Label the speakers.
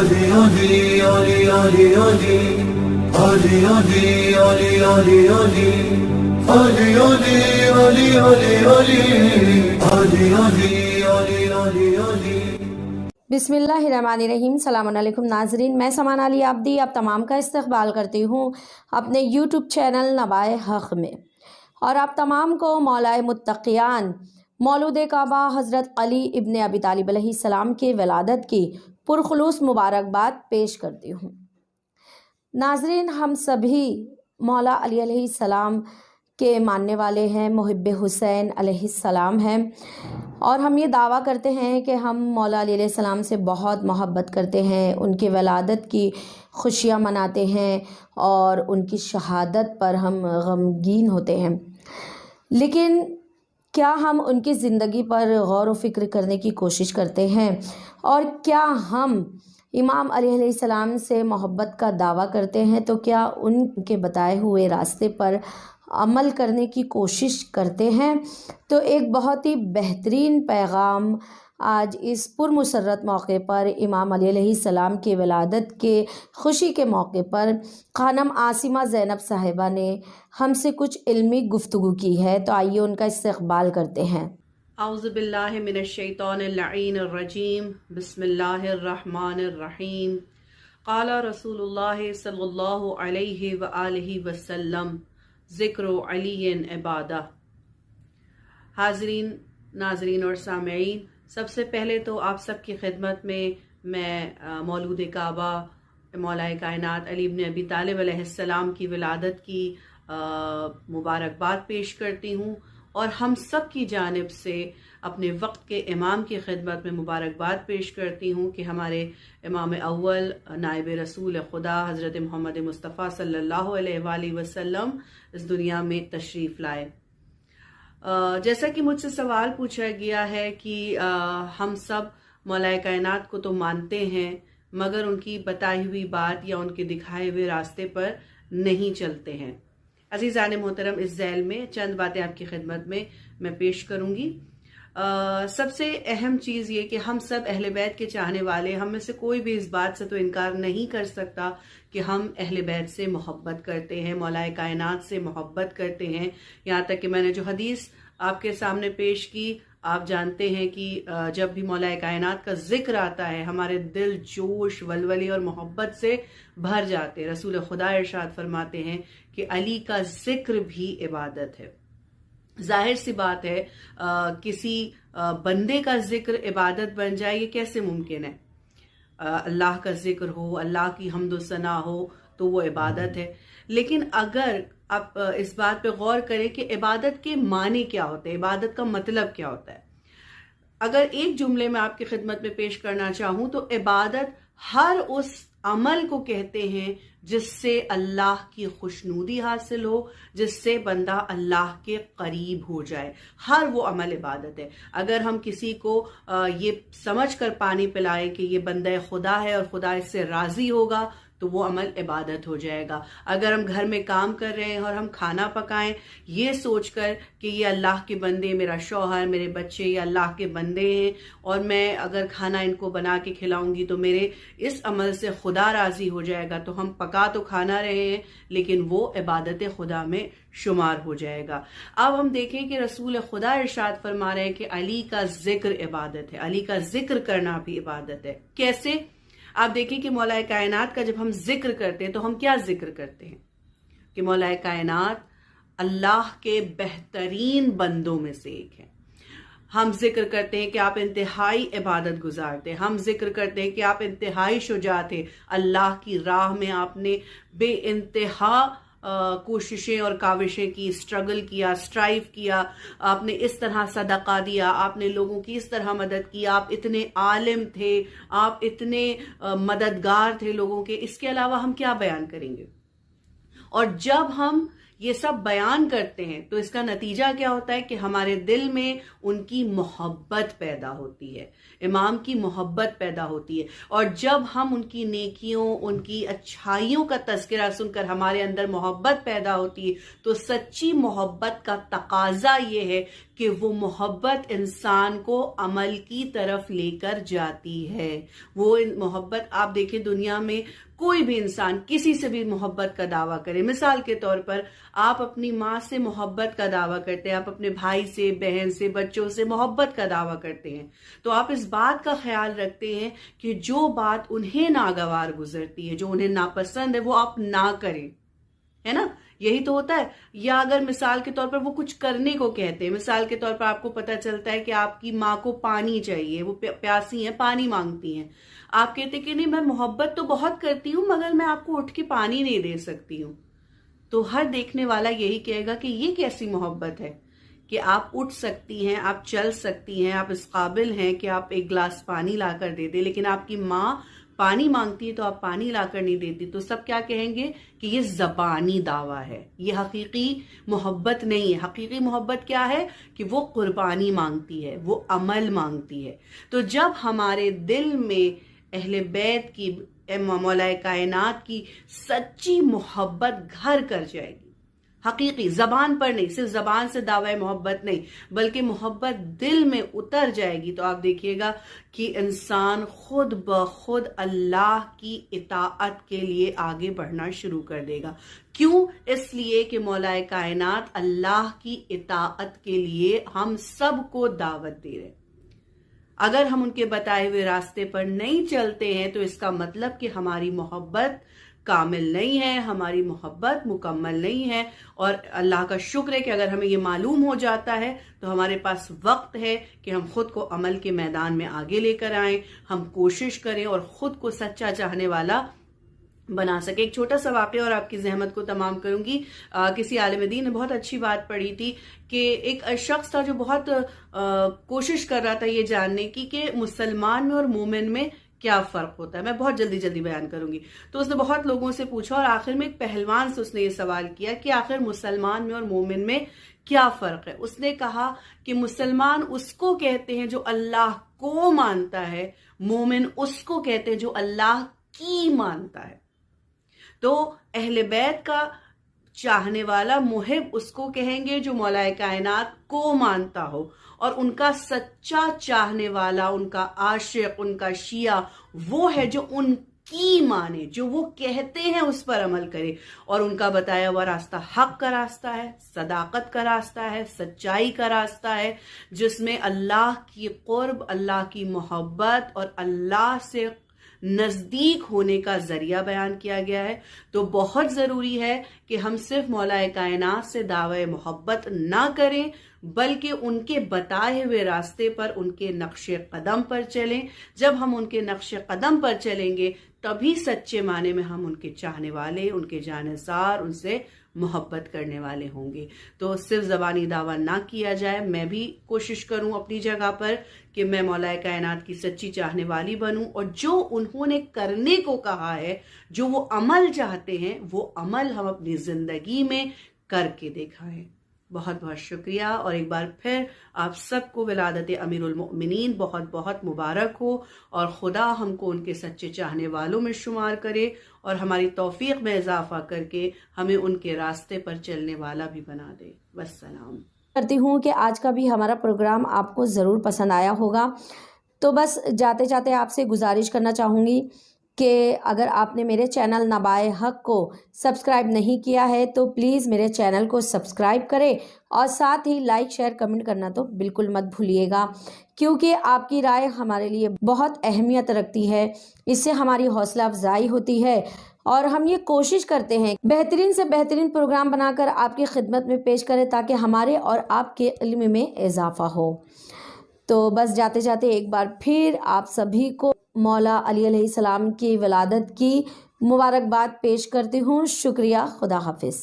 Speaker 1: Ali Ali Ali Ali Ali Ali Ali Ali Ali Ali Ali Ali Ali Ali Ali Ali Ali Ali
Speaker 2: बिस्मिल्लाहिर्रहमानिर्रहीम। सलामुन अलैकुम नाज़रीन, मैं समाना Ali Abdi आप तमाम का इस्तकबाल करती हूँ अपने यूट्यूब चैनल नवाए हक़ में, और आप तमाम को मौलाए मुत्तक़ियान मौलूद काबा हज़रत अली इब्न अबी तालिब अलैहिस्सलाम के विलादत की पुरखुलूस मुबारकबाद पेश करती हूँ। नाज़रीन, हम सभी मौला अली अलैहिस्सलाम के मानने वाले हैं, मुहिब्बे हुसैन अलैहिस्सलाम हैं, और हम ये दावा करते हैं कि हम मौला अली अलैहिस्सलाम से बहुत मोहब्बत करते हैं, उनके विलादत की खुशियाँ मनाते हैं और उनकी शहादत पर हम गमगीन होते हैं। लेकिन क्या हम उनकी ज़िंदगी पर गौर व फिक्र करने की कोशिश करते हैं, और क्या हम इमाम अली अलैहिस्सलाम से मोहब्बत का दावा करते हैं, तो क्या उनके बताए हुए रास्ते पर अमल करने की कोशिश करते हैं? तो एक बहुत ही बेहतरीन पैगाम आज इस पुरमसरत मौके पर इमाम अली अलैहिस्सलाम के विलादत के खुशी के मौके पर खानम आसिमा ज़ैनब साहिबा ने हमसे कुछ इल्मी गुफ्तगू की है, तो आइए उनका इस्तक़बाल करते हैं।
Speaker 3: औज़ु बिल्लाहि मिनश शैतानिर लईनिर रजीम, बिस्मिल्लाहिर्रहमानिर रहीम। क़ाला रसूलुल्लाह सल्लल्लाहु अलैहि व आलिहि वसल्लम, ज़िक्र अलीन इबादा। हाज़रीन, नाज़रीन और सामईन, सबसे पहले तो आप सबकी खिदमत में मैं मौलूद काबा मौलाए कायनात अली इब्न अबी तालिब अलैहिस्सलाम की विलादत की मुबारकबाद पेश करती हूँ, और हम सब की जानिब से अपने वक्त के इमाम की खिदमत में मुबारकबाद पेश करती हूँ कि हमारे इमाम अव्वल नाइब रसूल खुदा हज़रत मोहम्मद मुस्तफ़ा सल्लल्लाहु अलैहि वसल्लम इस दुनिया में तशरीफ़ लाए। जैसा कि मुझसे सवाल पूछा गया है कि हम सब मौलाए कायनात को तो मानते हैं, मगर उनकी बताई हुई बात या उनके दिखाए हुए रास्ते पर नहीं चलते हैं। अज़ीज़ान मोहतरम, इस ज़ैल में चंद बातें आपकी खिदमत में मैं पेश करूँगी। सबसे अहम चीज़ ये कि हम सब अहले बैत के चाहने वाले, हम में से कोई भी इस बात से तो इनकार नहीं कर सकता कि हम अहले बैत से मोहब्बत करते हैं, मौलाए कायनात से मोहब्बत करते हैं। यहाँ तक कि मैंने जो हदीस आपके सामने पेश की, आप जानते हैं कि जब भी मौलाए कायनात का जिक्र आता है, हमारे दिल जोश, वलवले और मोहब्बत से भर जाते। रसूल खुदा इरशाद फरमाते हैं कि अली का जिक्र भी इबादत है। जाहिर सी बात है, किसी बंदे का जिक्र इबादत बन जाए, ये कैसे मुमकिन है? अल्लाह का जिक्र हो, अल्लाह की हम्द व सना हो, तो वो इबादत है। लेकिन अगर आप इस बात पे गौर करें कि इबादत के माने क्या होते हैं, इबादत का मतलब क्या होता है, अगर एक जुमले में आपकी खिदमत में पेश करना चाहूँ तो इबादत हर उस अमल को कहते हैं जिससे अल्लाह की खुशनूदी हासिल हो, जिससे बंदा अल्लाह के करीब हो जाए, हर वो अमल इबादत है। अगर हम किसी को ये समझ कर पानी पिलाएं कि ये बंदा खुदा है और खुदा इससे राज़ी होगा, तो वो अमल इबादत हो जाएगा। अगर हम घर में काम कर रहे हैं और हम खाना पकाएं ये सोचकर कि ये अल्लाह के बंदे, मेरा शौहर, मेरे बच्चे ये अल्लाह के बंदे हैं, और मैं अगर खाना इनको बना के खिलाऊंगी तो मेरे इस अमल से खुदा राज़ी हो जाएगा, तो हम पका तो खाना रहे हैं लेकिन वो इबादत खुदा में शुमार हो जाएगा। अब हम देखें कि रसूल खुदा इरशाद फरमा रहे हैं कि अली का जिक्र इबादत है, अली का जिक्र करना भी इबादत है। कैसे? आप देखिए कि मौलाए कायनात का जब हम जिक्र करते हैं तो हम क्या जिक्र करते हैं कि मौलाए कायनात अल्लाह के बेहतरीन बंदों में से एक है। हम जिक्र करते हैं कि आप इंतहाई इबादत गुजार थे, हम जिक्र करते हैं कि आप इंतहाई शुजा थे, अल्लाह की राह में आपने बे इंतहा कोशिशें और काविशें की, स्ट्रगल किया, स्ट्राइव किया, आपने इस तरह सदका दिया, आपने लोगों की इस तरह मदद की, आप इतने आलिम थे, आप इतने मददगार थे लोगों के। इसके अलावा हम क्या बयान करेंगे? और जब हम ये सब बयान करते हैं तो इसका नतीजा क्या होता है कि हमारे दिल में उनकी मोहब्बत पैदा होती है, इमाम की मोहब्बत पैदा होती है। और जब हम उनकी नेकियों, उनकी अच्छाइयों का तज़किरा सुनकर हमारे अंदर मोहब्बत पैदा होती है, तो सच्ची मोहब्बत का तकाजा ये है کہ وہ محبت انسان کو عمل کی طرف لے کر جاتی ہے. وہ محبت آپ دیکھیں دنیا میں کوئی بھی انسان کسی سے بھی محبت کا دعویٰ کرے. مثال کے طور پر آپ اپنی ماں سے محبت کا دعویٰ کرتے ہیں, آپ اپنے بھائی سے, بہن سے, بچوں سے محبت کا دعویٰ کرتے ہیں, تو آپ اس بات کا خیال رکھتے ہیں کہ جو بات انہیں ناگوار گزرتی ہے, جو انہیں ناپسند ہے, وہ آپ نہ کریں, ہے نا. یہی تو ہوتا ہے. یا اگر مثال کے طور پر وہ کچھ کرنے کو کہتے ہیں, مثال کے طور پر آپ کو پتہ چلتا ہے کہ آپ کی ماں کو پانی چاہیے, وہ پیاسی ہیں, پانی مانگتی ہیں, آپ کہتے کہ نہیں میں محبت تو بہت کرتی ہوں مگر میں آپ کو اٹھ کے پانی نہیں دے سکتی ہوں, تو ہر دیکھنے والا یہی کہے گا کہ یہ کیسی محبت ہے کہ آپ اٹھ سکتی ہیں, آپ چل سکتی ہیں, آپ اس قابل ہیں کہ آپ ایک گلاس پانی لا کر دے دیں, لیکن آپ کی ماں پانی مانگتی ہے تو آپ پانی لا کر نہیں دیتی. تو سب کیا کہیں گے کہ یہ زبانی دعویٰ ہے, یہ حقیقی محبت نہیں ہے. حقیقی محبت کیا ہے کہ وہ قربانی مانگتی ہے, وہ عمل مانگتی ہے. تو جب ہمارے دل میں اہل بیت کی, مولا کائنات کی سچی محبت گھر کر جائے گی, حقیقی, زبان پر نہیں, صرف زبان سے دعوی محبت نہیں بلکہ محبت دل میں اتر جائے گی, تو آپ دیکھیے گا کہ انسان خود بخود اللہ کی اطاعت کے لیے آگے بڑھنا شروع کر دے گا. کیوں؟ اس لیے کہ مولا کائنات اللہ کی اطاعت کے لیے ہم سب کو دعوت دے رہے. اگر ہم ان کے بتائے ہوئے راستے پر نہیں چلتے ہیں تو اس کا مطلب کہ ہماری محبت کامل نہیں ہے, ہماری محبت مکمل نہیں ہے. اور اللہ کا شکر ہے کہ اگر ہمیں یہ معلوم ہو جاتا ہے تو ہمارے پاس وقت ہے کہ ہم خود کو عمل کے میدان میں آگے لے کر آئیں, ہم کوشش کریں اور خود کو سچا چاہنے والا بنا سکے. ایک چھوٹا سا واقعہ اور آپ کی زحمت کو تمام کروں گی. کسی عالم دین نے بہت اچھی بات پڑھی تھی کہ ایک شخص تھا جو بہت کوشش کر رہا تھا یہ جاننے کی کہ مسلمان میں اور مومن میں کیا فرق ہوتا ہے. میں بہت جلدی بیان کروں گی. تو اس نے بہت لوگوں سے پوچھا اور آخر میں ایک پہلوان سے اس نے یہ سوال کیا کہ آخر مسلمان میں اور مومن میں کیا فرق ہے. اس نے کہا کہ مسلمان اس کو کہتے ہیں جو اللہ کو مانتا ہے, مومن اس کو کہتے ہیں جو اللہ کی مانتا ہے. تو اہل بیت کا چاہنے والا محب اس کو کہیں گے جو مولا کائنات کو مانتا ہو, اور ان کا سچا چاہنے والا, ان کا عاشق, ان کا شیعہ وہ ہے جو ان کی مانے, جو وہ کہتے ہیں اس پر عمل کرے, اور ان کا بتایا ہوا راستہ حق کا راستہ ہے, صداقت کا راستہ ہے, سچائی کا راستہ ہے, جس میں اللہ کی قرب, اللہ کی محبت اور اللہ سے نزدیک ہونے کا ذریعہ بیان کیا گیا ہے. تو بہت ضروری ہے کہ ہم صرف مولا کائنات سے دعوی محبت نہ کریں بلکہ ان کے بتائے ہوئے راستے پر, ان کے نقش قدم پر چلیں. جب ہم ان کے نقش قدم پر چلیں گے تبھی سچے معنی میں ہم ان کے چاہنے والے, ان کے جانثار, ان سے محبت کرنے والے ہوں گے. تو صرف زبانی دعویٰ نہ کیا جائے. میں بھی کوشش کروں اپنی جگہ پر کہ میں مولا کائنات کی سچی چاہنے والی بنوں, اور جو انہوں نے کرنے کو کہا ہے, جو وہ عمل چاہتے ہیں, وہ عمل ہم اپنی زندگی میں کر کے دکھائیں. بہت بہت شکریہ, اور ایک بار پھر آپ سب کو ولادت امیر المؤمنین بہت بہت مبارک ہو, اور خدا ہم کو ان کے سچے چاہنے والوں میں شمار کرے اور ہماری توفیق میں اضافہ کر کے ہمیں ان کے راستے پر چلنے والا بھی بنا دے. والسلام.
Speaker 2: کرتی ہوں کہ آج کا بھی ہمارا پروگرام آپ کو ضرور پسند آیا ہوگا. تو بس جاتے جاتے آپ سے گزارش کرنا چاہوں گی کہ اگر آپ نے میرے چینل نبائے حق کو سبسکرائب نہیں کیا ہے تو پلیز میرے چینل کو سبسکرائب کریں, اور ساتھ ہی لائک, شیئر, کمنٹ کرنا تو بالکل مت بھولیے گا, کیونکہ آپ کی رائے ہمارے لیے بہت اہمیت رکھتی ہے. اس سے ہماری حوصلہ افزائی ہوتی ہے, اور ہم یہ کوشش کرتے ہیں بہترین سے بہترین پروگرام بنا کر آپ کی خدمت میں پیش کریں تاکہ ہمارے اور آپ کے علم میں اضافہ ہو. تو بس جاتے جاتے ایک بار پھر آپ سبھی کو مولا علی علیہ السلام کی ولادت کی مبارکباد پیش کرتی ہوں. شکریہ. خدا حافظ.